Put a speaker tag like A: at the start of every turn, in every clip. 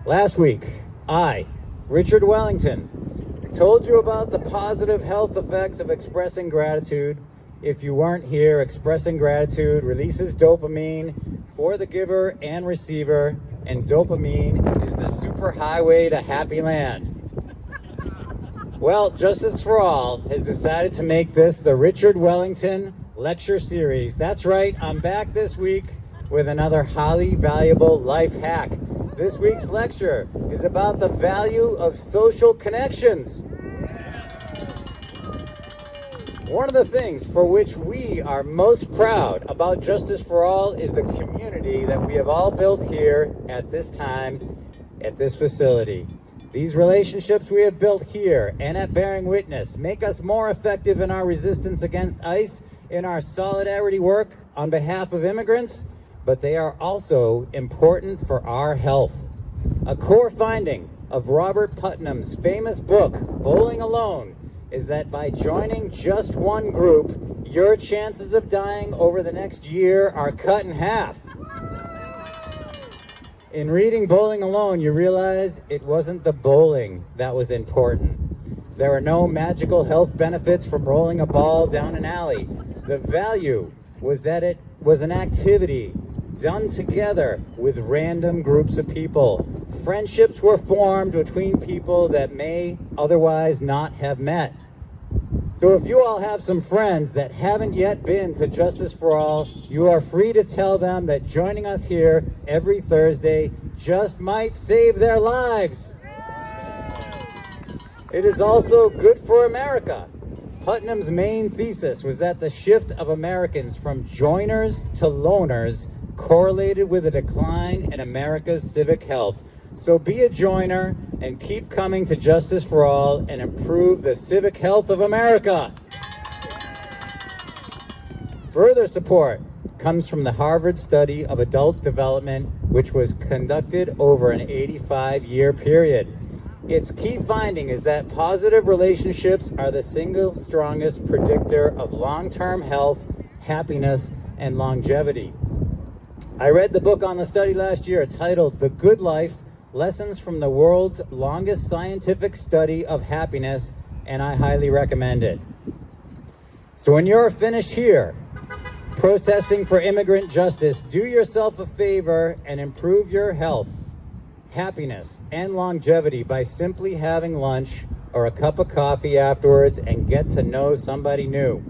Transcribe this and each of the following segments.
A: Last week, I, Richard Wellington, told you about the positive health effects of expressing gratitude. If you weren't here, expressing gratitude releases dopamine for the giver and receiver, and dopamine is the superhighway to happy land. Well, Justice for All has decided to make this the Richard Wellington Lecture Series. That's right, I'm back this week with another highly valuable life hack. This week's lecture is about the value of social connections. One of the things for which we are most proud about Justice for All is the community that we have all built here at this time, at this facility. These relationships we have built here and at Bearing Witness make us more effective in our resistance against ICE, in our solidarity work on behalf of immigrants, but they are also important for our health. A core finding of Robert Putnam's famous book, Bowling Alone, is that by joining just one group, your chances of dying over the next year are cut in half. In reading Bowling Alone, you realize it wasn't the bowling that was important. There are no magical health benefits from rolling a ball down an alley. The value was that it was an activity done together with random groups of people. Friendships were formed between people that may otherwise not have met. So if you all have some friends that haven't yet been to Justice for All, you are free to tell them that joining us here every Thursday just might save their lives. It is also good for America. Putnam's main thesis was that the shift of Americans from joiners to loners correlated with a decline in America's civic health. So be a joiner and keep coming to Justice for All and improve the civic health of America. Further support comes from the Harvard study of adult development, which was conducted over an 85-year period. Its key finding is that positive relationships are the single strongest predictor of long-term health, happiness, and longevity. I read the book on the study last year titled The Good Life: Lessons from the World's Longest Scientific Study of Happiness, and I highly recommend it. So when you're finished here protesting for immigrant justice, do yourself a favor and improve your health, happiness, and longevity by simply having lunch or a cup of coffee afterwards and get to know somebody new.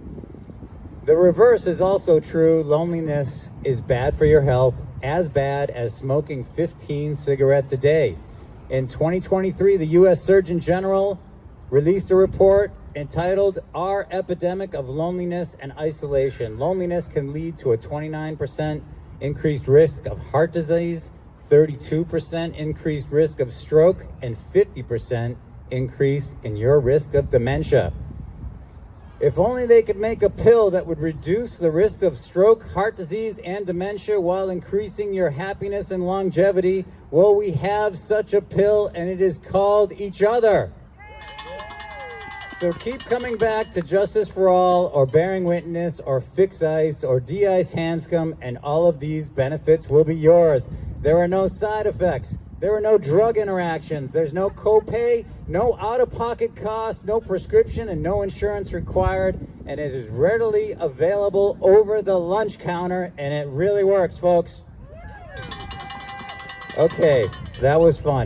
A: The reverse is also true. Loneliness is bad for your health, as bad as smoking 15 cigarettes a day. In 2023, the U.S. Surgeon General released a report entitled Our Epidemic of Loneliness and Isolation. Loneliness can lead to a 29% increased risk of heart disease, 32% increased risk of stroke, and 50% increase in your risk of dementia. If only they could make a pill that would reduce the risk of stroke, heart disease, and dementia while increasing your happiness and longevity. Well, we have such a pill, and it is called each other. So keep coming back to Justice for All, or Bearing Witness, or Fix ICE, or De-Ice Hanscom, and all of these benefits will be yours. There are no side effects. There are no drug interactions. There's no copay, no out-of-pocket costs, no prescription, and no insurance required. And it is readily available over the lunch counter, and it really works, folks. Okay, that was fun.